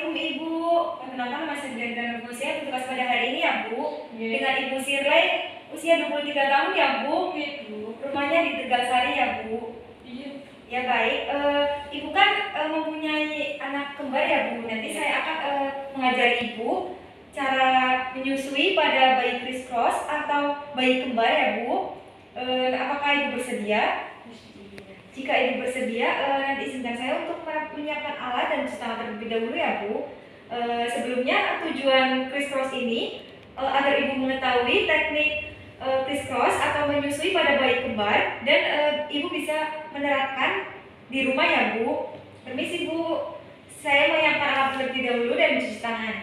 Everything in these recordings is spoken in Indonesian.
Assalamualaikum Ibu. Perkenalkan nama saya Dian Nusia, tugas pada hari ini ya Bu. Dengan Ibu Sirley, usia 23 tahun ya Bu. Rumahnya di Tegalsari ya Bu. Ya baik. Ibu kan mempunyai anak kembar ya Bu. Nanti saya akan mengajari Ibu cara menyusui pada bayi criss cross atau bayi kembar ya Bu. Apakah Ibu bersedia? Jika Ibu bersedia, nanti izinkan saya untuk menyiapkan alat dan cuci tangan terlebih dahulu ya Bu. Sebelumnya tujuan criss cross ini agar Ibu mengetahui teknik criss cross atau menyusui pada bayi kembar dan Ibu bisa menerapkan di rumah ya Bu. Permisi Bu, saya menyiapkan alat terlebih dahulu dan mencuci tangan.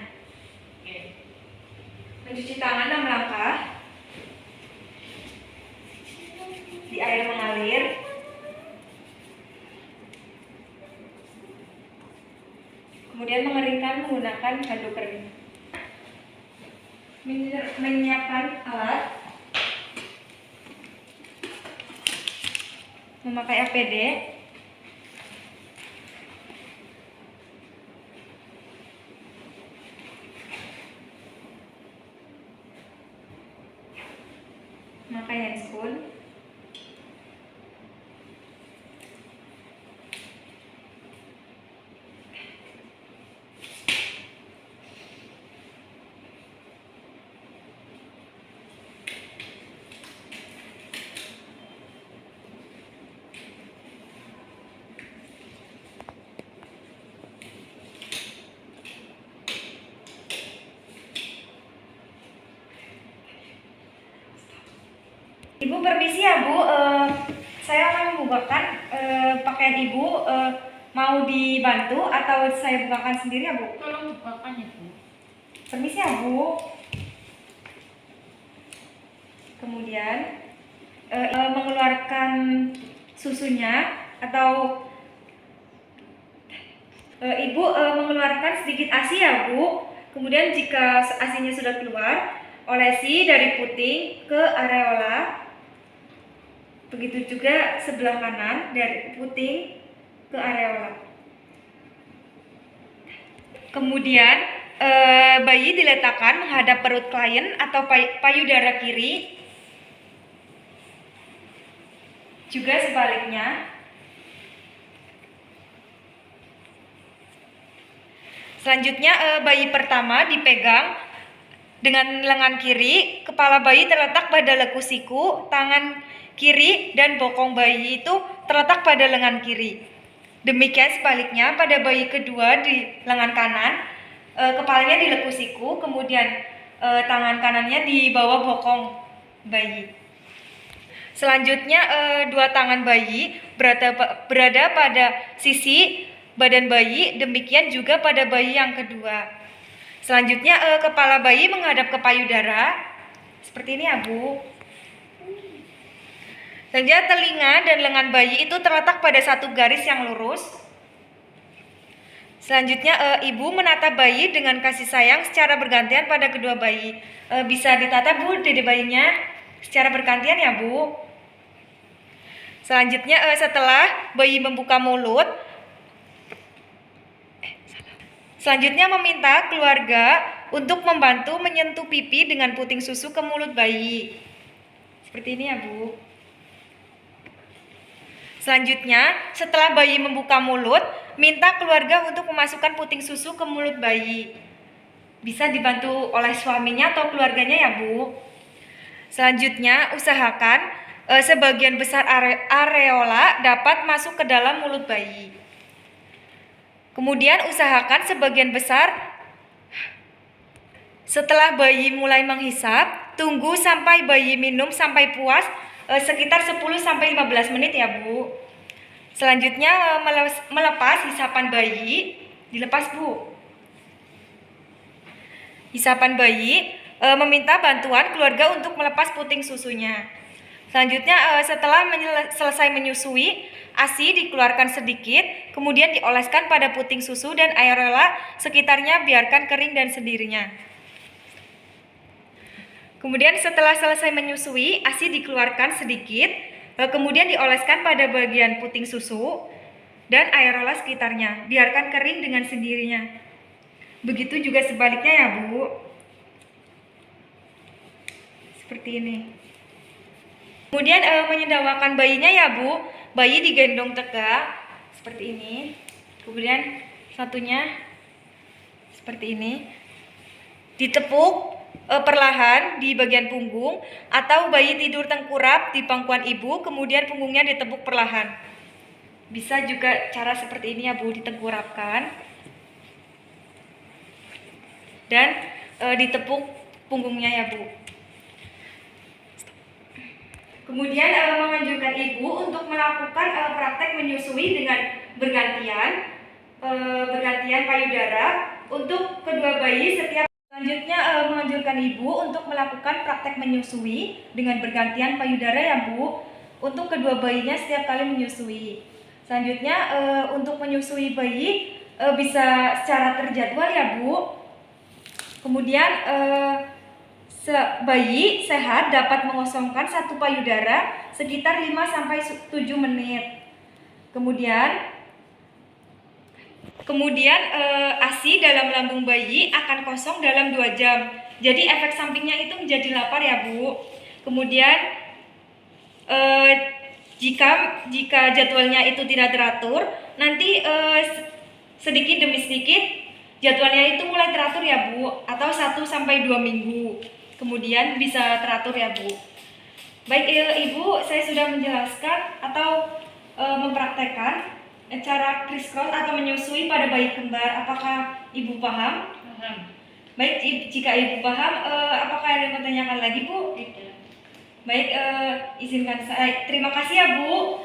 Mencuci tangan 6 langkah di air mengalir. Kemudian mengeringkan menggunakan handuk kering. Menyiapkan alat, memakai APD, memakai handscoon, Ibu permisi ya Bu, saya akan membukakan pakaian Ibu, mau dibantu atau saya bukakan sendiri ya Bu? Tolong bukakan ya Bu. Permisi ya Bu. Kemudian mengeluarkan susunya atau Ibu mengeluarkan sedikit ASI ya Bu. Kemudian jika ASInya sudah keluar, olesi dari puting ke areola. Begitu juga sebelah kanan dari puting ke areola. Kemudian bayi diletakkan menghadap perut klien atau payudara kiri. Juga sebaliknya. Selanjutnya bayi pertama dipegang dengan lengan kiri, kepala bayi terletak pada leku siku, tangan kiri dan bokong bayi itu terletak pada lengan kiri. Demikian sebaliknya pada bayi kedua di lengan kanan, kepalanya di leku siku, kemudian tangan kanannya di bawah bokong bayi. Selanjutnya dua tangan bayi berada pada sisi badan bayi, demikian juga pada bayi yang kedua. Selanjutnya kepala bayi menghadap ke payudara, seperti ini ya Bu. Selanjutnya telinga dan lengan bayi itu terletak pada satu garis yang lurus. Selanjutnya Ibu menatap bayi dengan kasih sayang secara bergantian pada kedua bayi. Bisa ditata Bu dede bayinya secara bergantian ya Bu. Selanjutnya setelah bayi membuka mulut, selanjutnya meminta keluarga untuk membantu menyentuh pipi dengan puting susu ke mulut bayi. Seperti ini ya Bu. Selanjutnya, setelah bayi membuka mulut, minta keluarga untuk memasukkan puting susu ke mulut bayi. Bisa dibantu oleh suaminya atau keluarganya ya Bu. Selanjutnya, usahakan sebagian besar areola dapat masuk ke dalam mulut bayi. Kemudian usahakan sebagian besar. Setelah bayi mulai menghisap, tunggu sampai bayi minum sampai puas sekitar 10-15 menit ya Bu. Selanjutnya melepas hisapan bayi, dilepas Bu. Hisapan bayi meminta bantuan keluarga untuk melepas puting susunya. Selanjutnya setelah selesai menyusui, ASI dikeluarkan sedikit, kemudian dioleskan pada puting susu dan areola sekitarnya biarkan kering dan sendirinya. Kemudian setelah selesai menyusui, ASI dikeluarkan sedikit, kemudian dioleskan pada bagian puting susu dan areola sekitarnya, biarkan kering dengan sendirinya. Begitu juga sebaliknya ya Bu. Seperti ini. Kemudian menyedawakan bayinya ya Bu. Bayi digendong tegak seperti ini. Kemudian satunya seperti ini. Ditepuk perlahan di bagian punggung, atau bayi tidur tengkurap di pangkuan ibu, kemudian punggungnya ditepuk perlahan. Bisa juga cara seperti ini ya Bu, ditengkurapkan dan ditepuk punggungnya ya Bu. Kemudian menganjurkan ibu untuk melakukan praktek menyusui dengan bergantian payudara untuk kedua bayi setiap. Selanjutnya menganjurkan ibu untuk melakukan praktek menyusui dengan bergantian payudara ya Bu, untuk kedua bayinya setiap kali menyusui. Selanjutnya untuk menyusui bayi bisa secara terjadwal ya Bu. Kemudian bayi sehat dapat mengosongkan satu payudara sekitar 5-7 menit. Kemudian ASI dalam lambung bayi akan kosong dalam 2 jam. Jadi efek sampingnya itu menjadi lapar ya Bu. Kemudian jika jadwalnya itu tidak teratur, nanti sedikit demi sedikit jadwalnya itu mulai teratur ya Bu, atau 1-2 minggu. Kemudian bisa teratur ya Bu. Baik Ibu, saya sudah menjelaskan atau mempraktekkan cara crisscross atau menyusui pada bayi kembar. Apakah Ibu paham? Paham. Baik, jika Ibu paham, apakah ada yang mau tanyakan lagi Bu? Tidak. Baik, izinkan saya. Terima kasih ya Bu.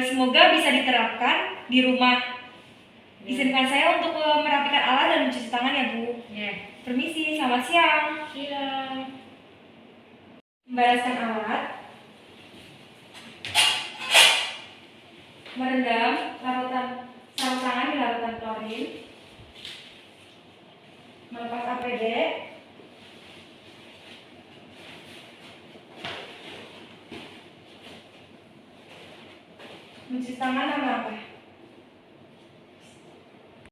Semoga bisa diterapkan di rumah. Izinkan saya untuk merapikan alat dan mencuci tangan ya Bu. Ya. Permisi, selamat siang. Siang. Membereskan alat. Merendam sarung tangan di larutan klorin. Melepas APD. Mencuci tangan sama apa?